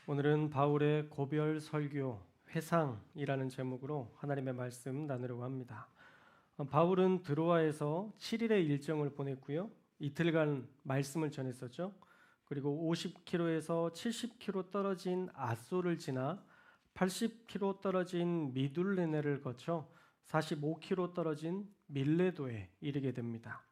오늘은 바울의 고별 설교 회상이라는 제목으로 하나님의 말씀 나누려고 합니다. 바울은 드로아에서 7일의 일정을 보냈고요. 이틀간 말씀을 전했었죠. 그리고 50km에서 70km 떨어진 아소를 지나 80km 떨어진 미둘레네를 거쳐 45km 떨어진 밀레도에 이르게 됩니다.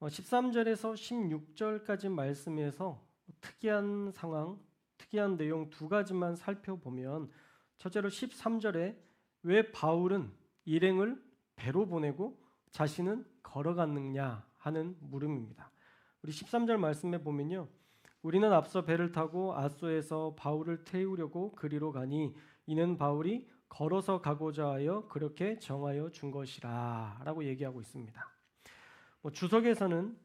13절에서 16절까지 말씀에서 특이한 상황, 특이한 내용 두 가지만 살펴보면, 첫째로 13절에 왜 바울은 일행을 배로 보내고 자신은 걸어갔느냐 하는 물음입니다. 우리 13절 말씀에 보면요, 우리는 앞서 배를 타고 아소에서 바울을 태우려고 그리로 가니 이는 바울이 걸어서 가고자 하여 그렇게 정하여 준 것이라 라고 얘기하고 있습니다. 주석에서는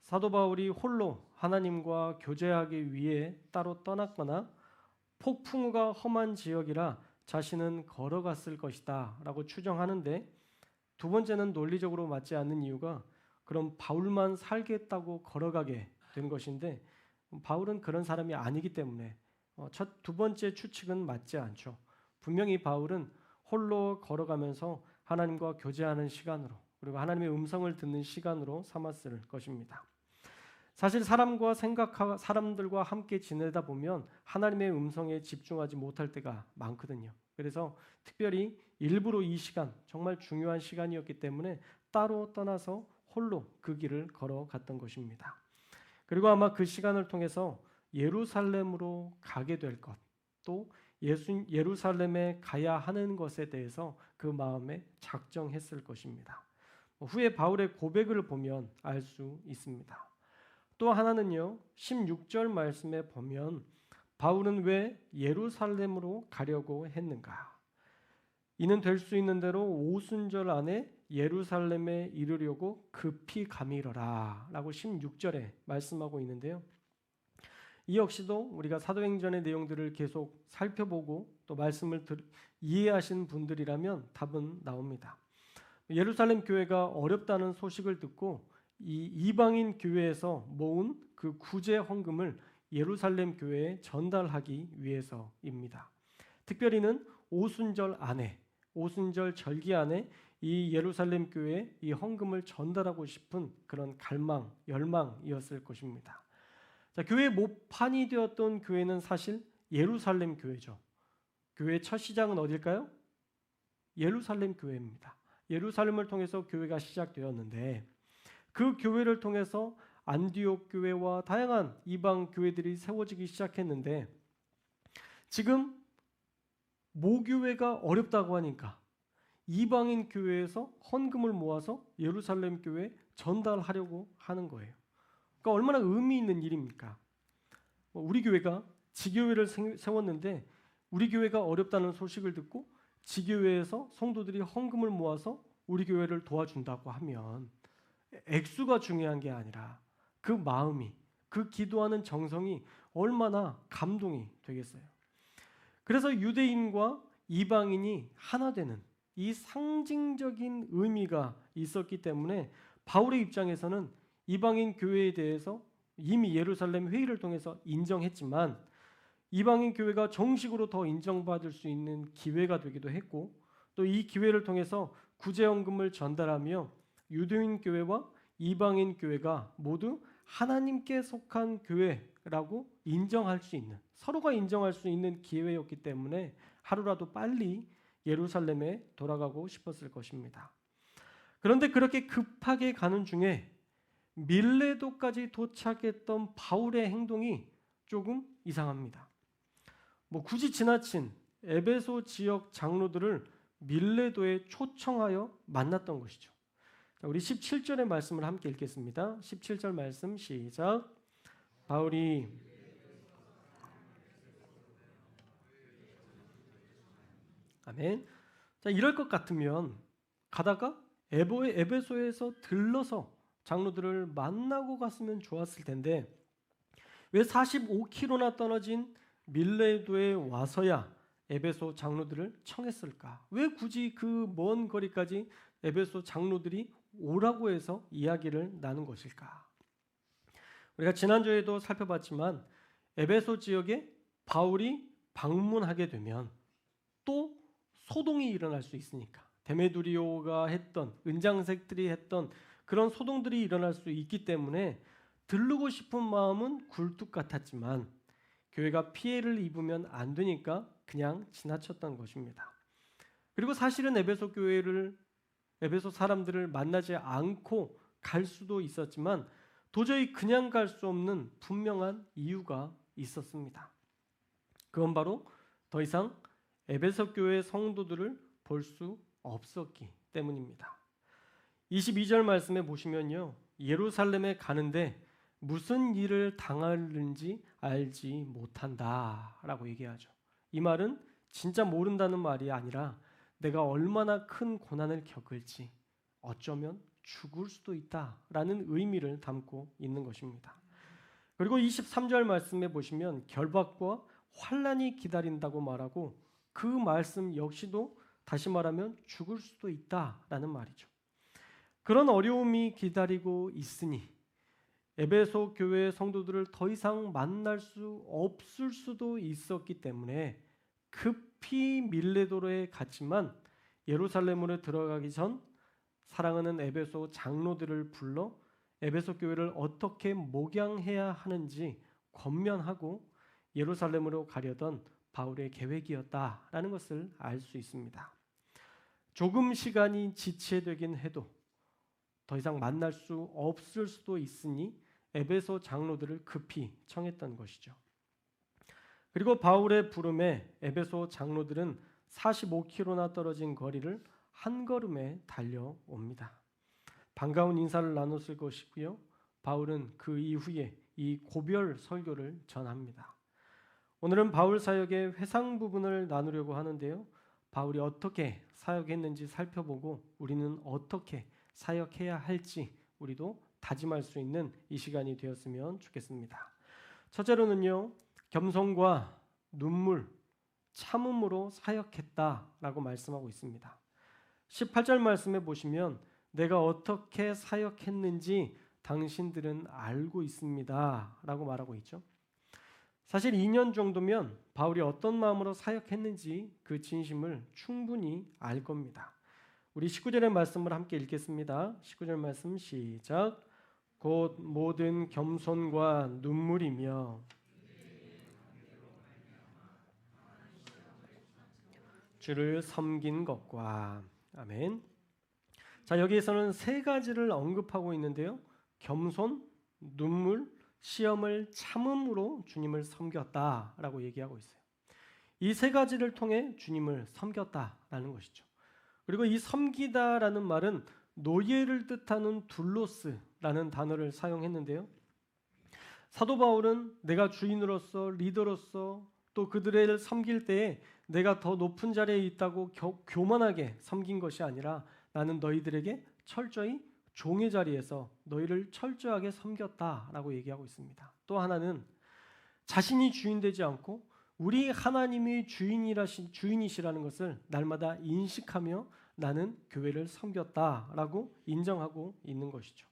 사도 바울이 홀로 하나님과 교제하기 위해 따로 떠났거나 폭풍우가 험한 지역이라 자신은 걸어갔을 것이다 라고 추정하는데, 두 번째는 논리적으로 맞지 않는 이유가 그럼 바울만 살겠다고 걸어가게 된 것인데, 바울은 그런 사람이 아니기 때문에 두 번째 추측은 맞지 않죠. 분명히 바울은 홀로 걸어가면서 하나님과 교제하는 시간으로, 그리고 하나님의 음성을 듣는 시간으로 삼았을 것입니다. 사실 사람들과 함께 지내다 보면 하나님의 음성에 집중하지 못할 때가 많거든요. 그래서 특별히 일부러 이 시간, 정말 중요한 시간이었기 때문에 따로 떠나서 홀로 그 길을 걸어갔던 것입니다. 그리고 아마 그 시간을 통해서 예루살렘으로 가게 될 것, 또 예루살렘에 가야 하는 것에 대해서 그 마음에 작정했을 것입니다. 후에 바울의 고백을 보면 알 수 있습니다. 또 하나는요, 16절 말씀에 보면 바울은 왜 예루살렘으로 가려고 했는가? 이는 될 수 있는 대로 오순절 안에 예루살렘에 이르려고 급히 가미러라 라고 16절에 말씀하고 있는데요. 이 역시도 우리가 사도행전의 내용들을 계속 살펴보고 또 말씀을 이해하신 분들이라면 답은 나옵니다. 예루살렘 교회가 어렵다는 소식을 듣고 이 이방인 교회에서 모은 그 구제 헌금을 예루살렘 교회에 전달하기 위해서입니다. 특별히는 오순절 안에, 오순절 절기 안에 이 예루살렘 교회에 이 헌금을 전달하고 싶은 그런 갈망, 열망이었을 것입니다. 자, 교회의 모판이 되었던 교회는 사실 예루살렘 교회죠. 교회의 첫 시작은 어딜까요? 예루살렘 교회입니다. 예루살렘을 통해서 교회가 시작되었는데, 그 교회를 통해서 안디옥 교회와 다양한 이방 교회들이 세워지기 시작했는데, 지금 모교회가 어렵다고 하니까 이방인 교회에서 헌금을 모아서 예루살렘 교회에 전달하려고 하는 거예요. 그러니까 얼마나 의미 있는 일입니까? 우리 교회가 지교회를 세웠는데 우리 교회가 어렵다는 소식을 듣고 지교회에서 성도들이 헌금을 모아서 우리 교회를 도와준다고 하면 액수가 중요한 게 아니라 그 마음이, 그 기도하는 정성이 얼마나 감동이 되겠어요. 그래서 유대인과 이방인이 하나 되는 이 상징적인 의미가 있었기 때문에 바울의 입장에서는 이방인 교회에 대해서 이미 예루살렘 회의를 통해서 인정했지만 이방인 교회가 정식으로 더 인정받을 수 있는 기회가 되기도 했고, 또 이 기회를 통해서 구제헌금을 전달하며 유대인 교회와 이방인 교회가 모두 하나님께 속한 교회라고 인정할 수 있는, 서로가 인정할 수 있는 기회였기 때문에 하루라도 빨리 예루살렘에 돌아가고 싶었을 것입니다. 그런데 그렇게 급하게 가는 중에 밀레도까지 도착했던 바울의 행동이 조금 이상합니다. 굳이 지나친 에베소 지역 장로들을 밀레도에 초청하여 만났던 것이죠. 우리 17절의 말씀을 함께 읽겠습니다. 17절 말씀 시작. 바울이 아멘. 자, 이럴 것 같으면 가다가 에베소에서 들러서 장로들을 만나고 갔으면 좋았을 텐데 왜 45km나 떨어진 밀레도에 와서야 에베소 장로들을 청했을까? 왜 굳이 그 먼 거리까지 에베소 장로들이 오라고 해서 이야기를 나눈 것일까? 우리가 지난주에도 살펴봤지만 에베소 지역에 바울이 방문하게 되면 또 소동이 일어날 수 있으니까, 데메드리오가 했던, 은장색들이 했던 그런 소동들이 일어날 수 있기 때문에 들르고 싶은 마음은 굴뚝 같았지만 교회가 피해를 입으면 안 되니까 그냥 지나쳤던 것입니다. 그리고 사실은 에베소 사람들을 만나지 않고 갈 수도 있었지만 도저히 그냥 갈 수 없는 분명한 이유가 있었습니다. 그건 바로 더 이상 에베소 교회 성도들을 볼 수 없었기 때문입니다. 22절 말씀에 보시면요, 예루살렘에 가는데 무슨 일을 당하는지 알지 못한다라고 얘기하죠. 이 말은 진짜 모른다는 말이 아니라 내가 얼마나 큰 고난을 겪을지, 어쩌면 죽을 수도 있다라는 의미를 담고 있는 것입니다. 그리고 23절 말씀에 보시면 결박과 환난이 기다린다고 말하고, 그 말씀 역시도 다시 말하면 죽을 수도 있다라는 말이죠. 그런 어려움이 기다리고 있으니 에베소 교회 성도들을 더 이상 만날 수 없을 수도 있었기 때문에 급히 밀레도로에 갔지만 예루살렘으로 들어가기 전 사랑하는 에베소 장로들을 불러 에베소 교회를 어떻게 목양해야 하는지 권면하고 예루살렘으로 가려던 바울의 계획이었다라는 것을 알 수 있습니다. 조금 시간이 지체되긴 해도 더 이상 만날 수 없을 수도 있으니 에베소 장로들을 급히 청했던 것이죠. 그리고 바울의 부름에 에베소 장로들은 45km나 떨어진 거리를 한 걸음에 달려옵니다. 반가운 인사를 나눴을 것이고요. 바울은 그 이후에 이 고별 설교를 전합니다. 오늘은 바울 사역의 회상 부분을 나누려고 하는데요. 바울이 어떻게 사역했는지 살펴보고 우리는 어떻게 사역해야 할지 우리도 다짐할 수 있는 이 시간이 되었으면 좋겠습니다. 첫째로는요, 겸손과 눈물, 참음으로 사역했다라고 말씀하고 있습니다. 18절 말씀에 보시면 내가 어떻게 사역했는지 당신들은 알고 있습니다 라고 말하고 있죠. 사실 2년 정도면 바울이 어떤 마음으로 사역했는지 그 진심을 충분히 알 겁니다. 우리 19절의 말씀을 함께 읽겠습니다. 19절 말씀 시작. 곧 모든 겸손과 눈물이며 주를 섬긴 것과. 아멘. 자, 여기에서는 세 가지를 언급하고 있는데요. 겸손, 눈물, 시험을 참음으로 주님을 섬겼다라고 얘기하고 있어요. 이 세 가지를 통해 주님을 섬겼다라는 것이죠. 그리고 이 섬기다라는 말은 노예를 뜻하는 둘로스라는 단어를 사용했는데요. 사도 바울은 내가 주인으로서, 리더로서 또 그들을 섬길 때에 내가 더 높은 자리에 있다고 교만하게 섬긴 것이 아니라 나는 너희들에게 철저히 종의 자리에서 너희를 철저하게 섬겼다라고 얘기하고 있습니다. 또 하나는 자신이 주인 되지 않고 우리 하나님이 주인이시라는 것을 날마다 인식하며 나는 교회를 섬겼다라고 인정하고 있는 것이죠.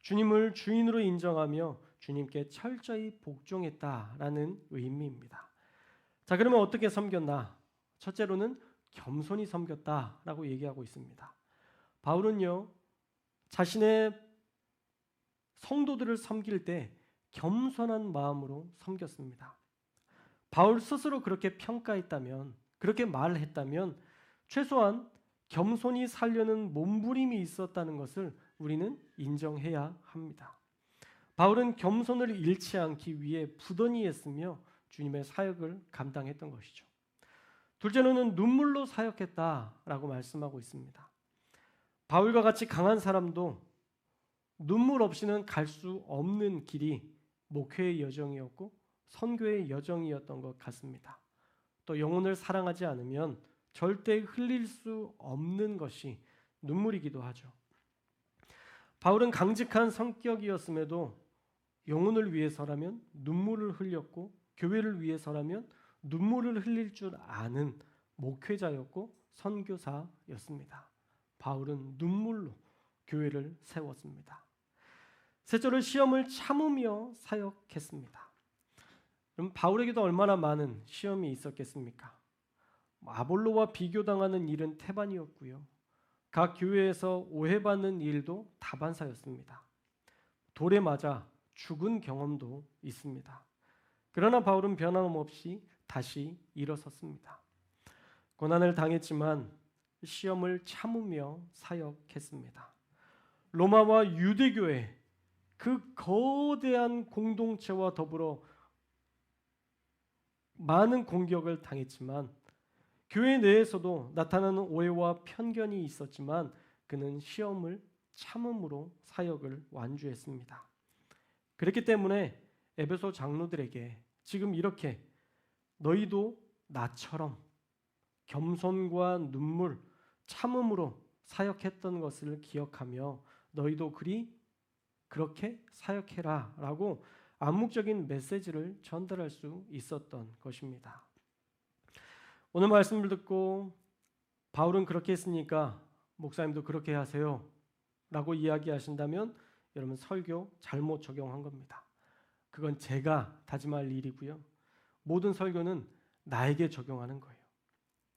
주님을 주인으로 인정하며 주님께 철저히 복종했다라는 의미입니다. 자, 그러면 어떻게 섬겼나? 첫째로는 겸손히 섬겼다라고 얘기하고 있습니다. 바울은요, 자신의 성도들을 섬길 때 겸손한 마음으로 섬겼습니다. 바울 스스로 그렇게 평가했다면, 그렇게 말했다면 최소한 겸손히 살려는 몸부림이 있었다는 것을 우리는 인정해야 합니다. 바울은 겸손을 잃지 않기 위해 부단히 했으며 주님의 사역을 감당했던 것이죠. 둘째로는 눈물로 사역했다라고 말씀하고 있습니다. 바울과 같이 강한 사람도 눈물 없이는 갈 수 없는 길이 목회의 여정이었고 선교의 여정이었던 것 같습니다. 또 영혼을 사랑하지 않으면 절대 흘릴 수 없는 것이 눈물이기도 하죠. 바울은 강직한 성격이었음에도 영혼을 위해서라면 눈물을 흘렸고 교회를 위해서라면 눈물을 흘릴 줄 아는 목회자였고 선교사였습니다. 바울은 눈물로 교회를 세웠습니다. 셋째로 시험을 참으며 사역했습니다. 그럼 바울에게도 얼마나 많은 시험이 있었겠습니까? 아볼로와 비교당하는 일은 태반이었고요. 각 교회에서 오해받는 일도 다반사였습니다. 돌에 맞아 죽은 경험도 있습니다. 그러나 바울은 변함없이 다시 일어섰습니다. 고난을 당했지만 시험을 참으며 사역했습니다. 로마와 유대교회 그 거대한 공동체와 더불어 많은 공격을 당했지만 교회 내에서도 나타나는 오해와 편견이 있었지만 그는 시험을 참음으로 사역을 완주했습니다. 그렇기 때문에 에베소 장로들에게 지금 이렇게 너희도 나처럼 겸손과 눈물, 참음으로 사역했던 것을 기억하며 너희도 그렇게 사역해라 라고 암묵적인 메시지를 전달할 수 있었던 것입니다. 오늘 말씀을 듣고 바울은 그렇게 했으니까 목사님도 그렇게 하세요 라고 이야기하신다면 여러분 설교 잘못 적용한 겁니다. 그건 제가 다짐할 일이고요. 모든 설교는 나에게 적용하는 거예요.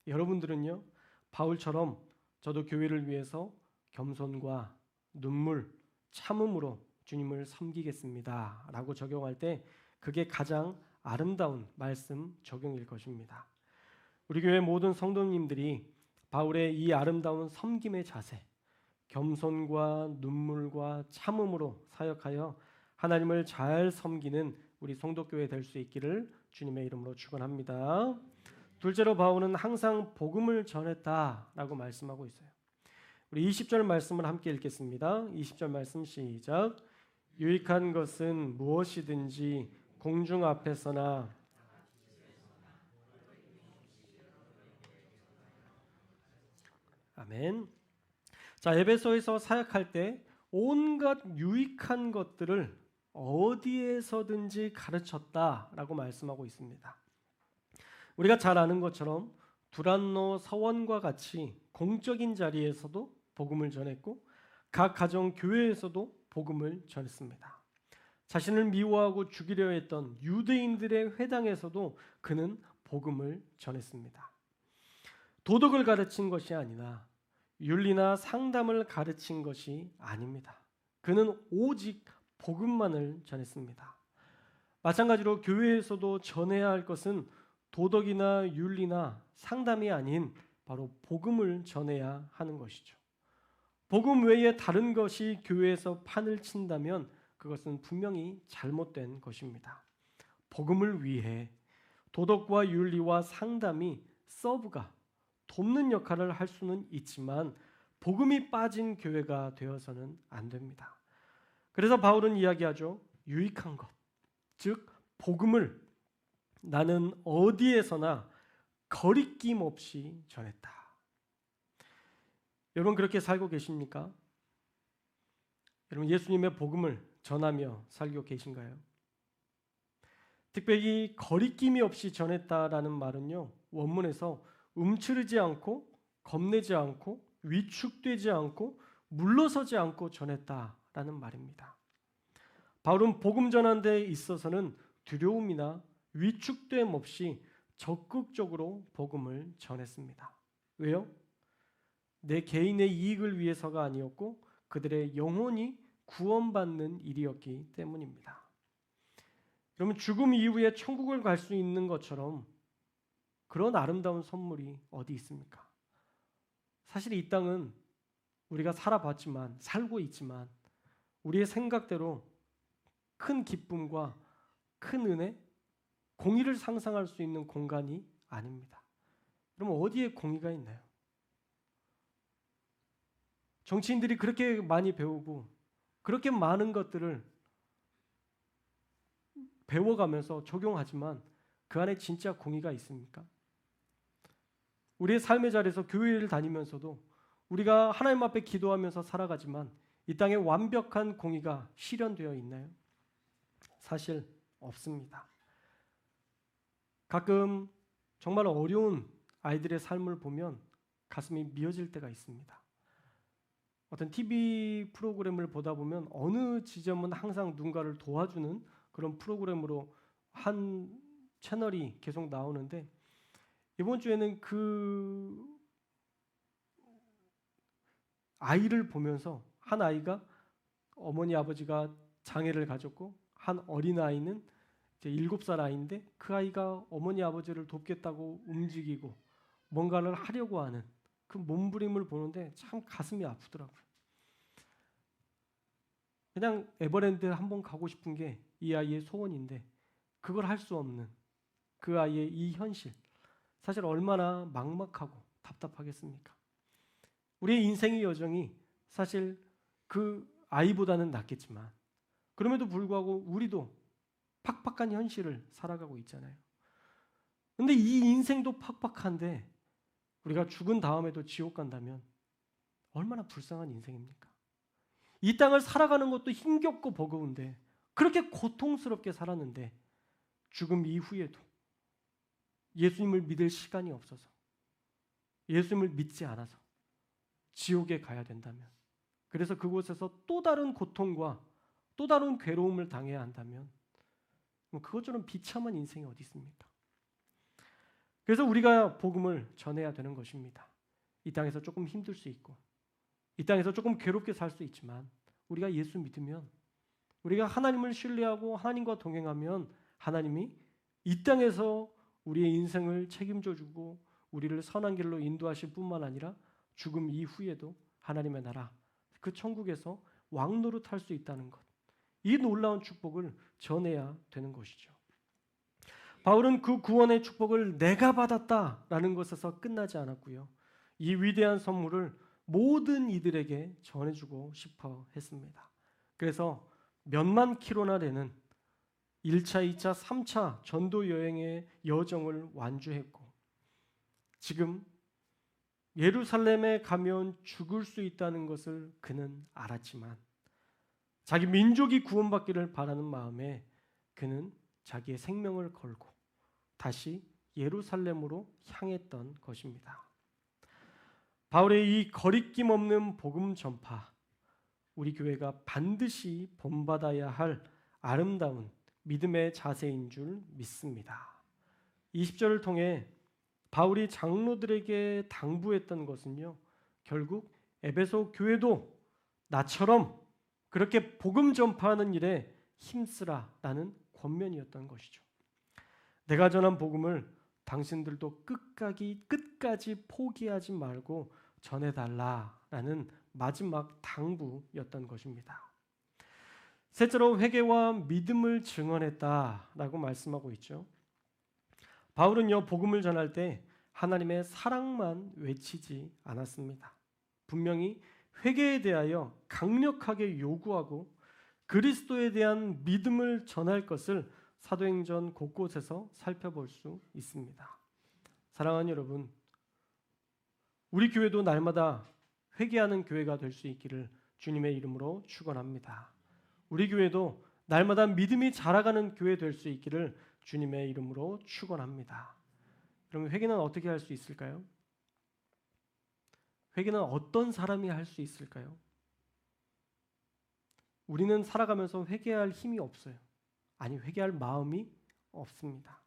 여러분들은요, 바울처럼 저도 교회를 위해서 겸손과 눈물, 참음으로 주님을 섬기겠습니다 라고 적용할 때 그게 가장 아름다운 말씀 적용일 것입니다. 우리 교회 모든 성도님들이 바울의 이 아름다운 섬김의 자세, 겸손과 눈물과 참음으로 사역하여 하나님을 잘 섬기는 우리 성도교회 될 수 있기를 주님의 이름으로 축원합니다. 둘째로 바울은 항상 복음을 전했다라고 말씀하고 있어요. 우리 20절 말씀을 함께 읽겠습니다. 20절 말씀 시작. 유익한 것은 무엇이든지 공중 앞에서나 아멘. 자, 에베소에서 사역할 때 온갖 유익한 것들을 어디에서든지 가르쳤다라고 말씀하고 있습니다. 우리가 잘 아는 것처럼 두란노 서원과 같이 공적인 자리에서도 복음을 전했고 각 가정 교회에서도 복음을 전했습니다. 자신을 미워하고 죽이려 했던 유대인들의 회당에서도 그는 복음을 전했습니다. 도덕을 가르친 것이 아니라 윤리나 상담을 가르친 것이 아닙니다. 그는 오직 복음만을 전했습니다. 마찬가지로 교회에서도 전해야 할 것은 도덕이나 윤리나 상담이 아닌 바로 복음을 전해야 하는 것이죠. 복음 외에 다른 것이 교회에서 판을 친다면 그것은 분명히 잘못된 것입니다. 복음을 위해 도덕과 윤리와 상담이 서브가 돕는 역할을 할 수는 있지만 복음이 빠진 교회가 되어서는 안 됩니다. 그래서 바울은 이야기하죠. 유익한 것, 즉 복음을 나는 어디에서나 거리낌 없이 전했다. 여러분 그렇게 살고 계십니까? 여러분 예수님의 복음을 전하며 살고 계신가요? 특별히 거리낌이 없이 전했다라는 말은요. 원문에서 움츠르지 않고 겁내지 않고 위축되지 않고 물러서지 않고 전했다라는 말입니다. 바울은 복음 전하는 데 있어서는 두려움이나 위축됨 없이 적극적으로 복음을 전했습니다. 왜요? 내 개인의 이익을 위해서가 아니었고 그들의 영혼이 구원받는 일이었기 때문입니다. 그러면 죽음 이후에 천국을 갈 수 있는 것처럼 그런 아름다운 선물이 어디 있습니까? 사실 이 땅은 우리가 살고 있지만 우리의 생각대로 큰 기쁨과 큰 은혜, 공의를 상상할 수 있는 공간이 아닙니다. 그럼 어디에 공의가 있나요? 정치인들이 그렇게 많이 배우고 그렇게 많은 것들을 배워가면서 적용하지만 그 안에 진짜 공의가 있습니까? 우리의 삶의 자리에서 교회를 다니면서도 우리가 하나님 앞에 기도하면서 살아가지만 이 땅에 완벽한 공의가 실현되어 있나요? 사실 없습니다. 가끔 정말 어려운 아이들의 삶을 보면 가슴이 미어질 때가 있습니다. 어떤 TV 프로그램을 보다 보면 어느 지점은 항상 누군가를 도와주는 그런 프로그램으로 한 채널이 계속 나오는데 이번 주에는 그 아이를 보면서 한 아이가 어머니 아버지가 장애를 가졌고 한 어린아이는 이제 7살 아이인데 그 아이가 어머니 아버지를 돕겠다고 움직이고 뭔가를 하려고 하는 그 몸부림을 보는데 참 가슴이 아프더라고요. 그냥 에버랜드 한번 가고 싶은 게 이 아이의 소원인데 그걸 할 수 없는 그 아이의 이 현실, 사실 얼마나 막막하고 답답하겠습니까? 우리의 인생의 여정이 사실 그 아이보다는 낫겠지만 그럼에도 불구하고 우리도 팍팍한 현실을 살아가고 있잖아요. 근데 이 인생도 팍팍한데 우리가 죽은 다음에도 지옥 간다면 얼마나 불쌍한 인생입니까? 이 땅을 살아가는 것도 힘겹고 버거운데 그렇게 고통스럽게 살았는데 죽음 이후에도 예수님을 믿을 시간이 없어서 예수님을 믿지 않아서 지옥에 가야 된다면, 그래서 그곳에서 또 다른 고통과 또 다른 괴로움을 당해야 한다면 그것처럼 비참한 인생이 어디 있습니까? 그래서 우리가 복음을 전해야 되는 것입니다. 이 땅에서 조금 힘들 수 있고 이 땅에서 조금 괴롭게 살 수 있지만 우리가 예수 믿으면, 우리가 하나님을 신뢰하고 하나님과 동행하면 하나님이 이 땅에서 우리의 인생을 책임져 주고 우리를 선한 길로 인도하실 뿐만 아니라 죽음 이후에도 하나님의 나라, 그 천국에서 왕노릇할 수 있다는 것, 이 놀라운 축복을 전해야 되는 것이죠. 바울은 그 구원의 축복을 내가 받았다라는 것에서 끝나지 않았고요. 이 위대한 선물을 모든 이들에게 전해주고 싶어 했습니다. 그래서 몇만 킬로나 되는 1차, 2차, 3차 전도 여행의 여정을 완주했고 지금 예루살렘에 가면 죽을 수 있다는 것을 그는 알았지만 자기 민족이 구원받기를 바라는 마음에 그는 자기의 생명을 걸고 다시 예루살렘으로 향했던 것입니다. 바울의 이 거리낌 없는 복음 전파, 우리 교회가 반드시 본받아야 할 아름다운 믿음의 자세인 줄 믿습니다. 20절을 통해 바울이 장로들에게 당부했던 것은요, 결국 에베소 교회도 나처럼 그렇게 복음 전파하는 일에 힘쓰라라는 권면이었던 것이죠. 내가 전한 복음을 당신들도 끝까지 포기하지 말고 전해달라라는 마지막 당부였던 것입니다. 셋째로 회개와 믿음을 증언했다라고 말씀하고 있죠. 바울은요, 복음을 전할 때 하나님의 사랑만 외치지 않았습니다. 분명히 회개에 대하여 강력하게 요구하고 그리스도에 대한 믿음을 전할 것을 사도행전 곳곳에서 살펴볼 수 있습니다. 사랑하는 여러분, 우리 교회도 날마다 회개하는 교회가 될 수 있기를 주님의 이름으로 축원합니다. 우리 교회도 날마다 믿음이 자라가는 교회 될 수 있기를 주님의 이름으로 축원합니다. 그럼 회개는 어떻게 할 수 있을까요? 회개는 어떤 사람이 할 수 있을까요? 우리는 살아가면서 회개할 힘이 없어요. 아니, 회개할 마음이 없습니다.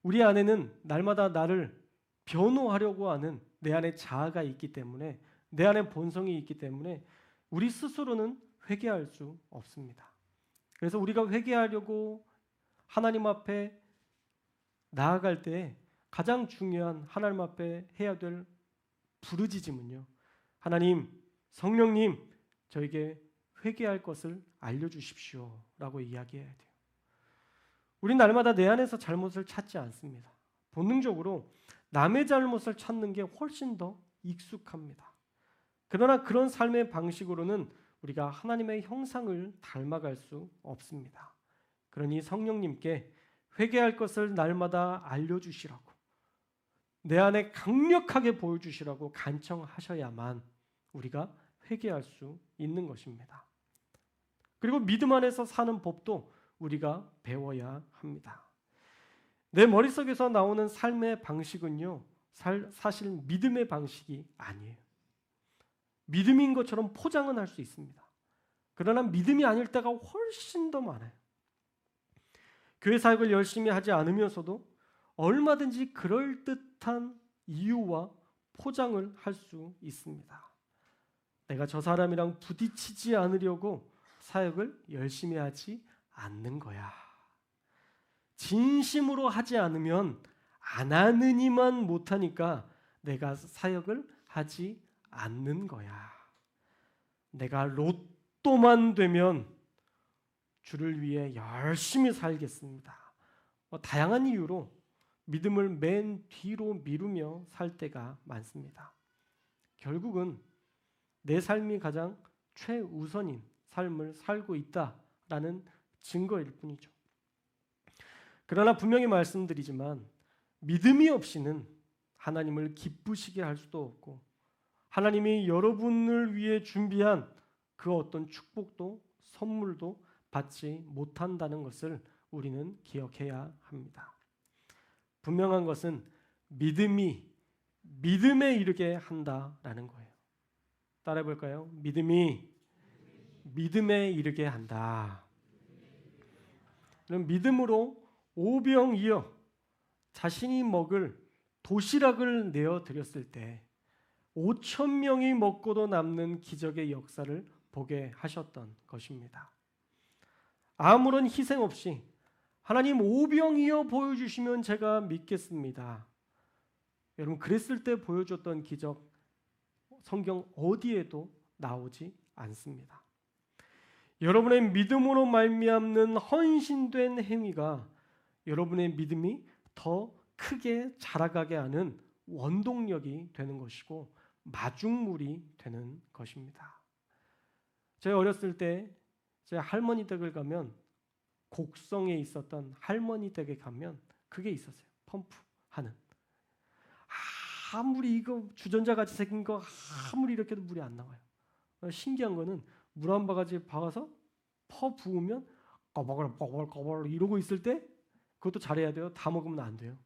우리 안에는 날마다 나를 변호하려고 하는 내 안에 자아가 있기 때문에, 내 안에 본성이 있기 때문에 우리 스스로는 회개할 수 없습니다. 그래서 우리가 회개하려고 하나님 앞에 나아갈 때 가장 중요한 하나님 앞에 해야 될 부르짖음은요, 하나님, 성령님, 저에게 회개할 것을 알려주십시오 라고 이야기해야 돼요. 우린 날마다 내 안에서 잘못을 찾지 않습니다. 본능적으로 남의 잘못을 찾는 게 훨씬 더 익숙합니다. 그러나 그런 삶의 방식으로는 우리가 하나님의 형상을 닮아갈 수 없습니다. 그러니 성령님께 회개할 것을 날마다 알려주시라고, 내 안에 강력하게 보여주시라고 간청하셔야만 우리가 회개할 수 있는 것입니다. 그리고 믿음 안에서 사는 법도 우리가 배워야 합니다. 내 머릿속에서 나오는 삶의 방식은요, 사실 믿음의 방식이 아니에요. 믿음인 것처럼 포장은 할 수 있습니다. 그러나 믿음이 아닐 때가 훨씬 더 많아요. 교회 사역을 열심히 하지 않으면서도 얼마든지 그럴듯한 이유와 포장을 할 수 있습니다. 내가 저 사람이랑 부딪히지 않으려고 사역을 열심히 하지 않는 거야. 진심으로 하지 않으면 안 하느니만 못하니까 내가 사역을 하지 않는 거야. 내가 로또만 되면 주를 위해 열심히 살겠습니다. 다양한 이유로 믿음을 맨 뒤로 미루며 살 때가 많습니다. 결국은 내 삶이 가장 최우선인 삶을 살고 있다라는 증거일 뿐이죠. 그러나 분명히 말씀드리지만 믿음이 없이는 하나님을 기쁘시게 할 수도 없고 하나님이 여러분을 위해 준비한 그 어떤 축복도 선물도 받지 못한다는 것을 우리는 기억해야 합니다. 분명한 것은 믿음이 믿음에 이르게 한다라는 거예요. 따라해 볼까요? 믿음이 믿음에 이르게 한다. 그럼 믿음으로 오병이어 자신이 먹을 도시락을 내어 드렸을 때 5천 명이 먹고도 남는 기적의 역사를 보게 하셨던 것입니다. 아무런 희생 없이 하나님 오병이어 보여주시면 제가 믿겠습니다. 여러분 그랬을 때 보여줬던 기적 성경 어디에도 나오지 않습니다. 여러분의 믿음으로 말미암는 헌신된 행위가 여러분의 믿음이 더 크게 자라가게 하는 원동력이 되는 것이고 마중물이 되는 것입니다. 제가 어렸을 때 제 할머니 댁을 가면 곡성에 있었던 할머니 댁에 가면 그게 있었어요. 펌프하는. 아무리 이거 주전자같이 생긴 거 아무리 이렇게 해도 물이 안 나와요. 신기한 거는 물 한 바가지 박아서 퍼 부으면 꺼벌꺼벌꺼벌 이러고 있을 때 그것도 잘해야 돼요. 다 먹으면 안 돼요.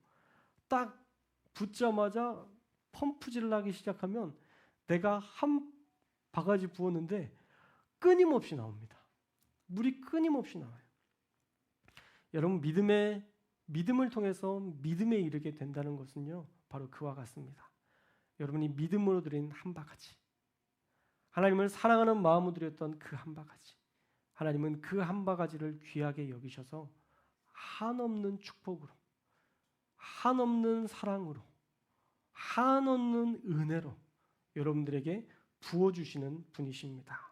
딱 붓자마자 펌프질 나기 시작하면 내가 한 바가지 부었는데 끊임없이 나옵니다. 물이 끊임없이 나와요. 여러분 믿음을 통해서 믿음에 이르게 된다는 것은요. 바로 그와 같습니다. 여러분이 믿음으로 드린 한 바가지, 하나님을 사랑하는 마음으로 드렸던 그 한 바가지, 하나님은 그 한 바가지를 귀하게 여기셔서 한없는 축복으로, 한없는 사랑으로, 한없는 은혜로 여러분들에게 부어주시는 분이십니다.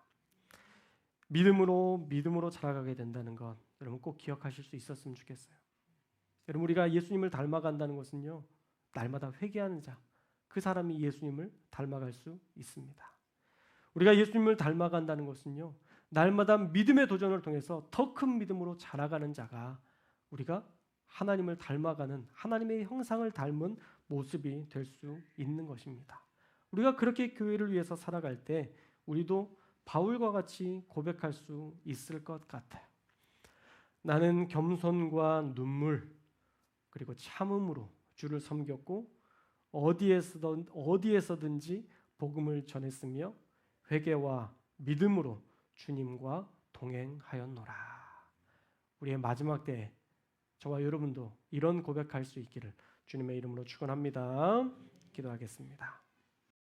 믿음으로 자라가게 된다는 것 여러분 꼭 기억하실 수 있었으면 좋겠어요. 여러분 우리가 예수님을 닮아간다는 것은요. 날마다 회개하는 자, 그 사람이 예수님을 닮아갈 수 있습니다. 우리가 예수님을 닮아간다는 것은요. 날마다 믿음의 도전을 통해서 더 큰 믿음으로 자라가는 자가 우리가 하나님을 닮아가는 하나님의 형상을 닮은 모습이 될 수 있는 것입니다. 우리가 그렇게 교회를 위해서 살아갈 때 우리도 바울과 같이 고백할 수 있을 것 같아요. 나는 겸손과 눈물 그리고 참음으로 주를 섬겼고 어디에서든지 복음을 전했으며 회개와 믿음으로 주님과 동행하였노라. 우리의 마지막 때에 저와 여러분도 이런 고백할 수 있기를 주님의 이름으로 축원합니다. 기도하겠습니다.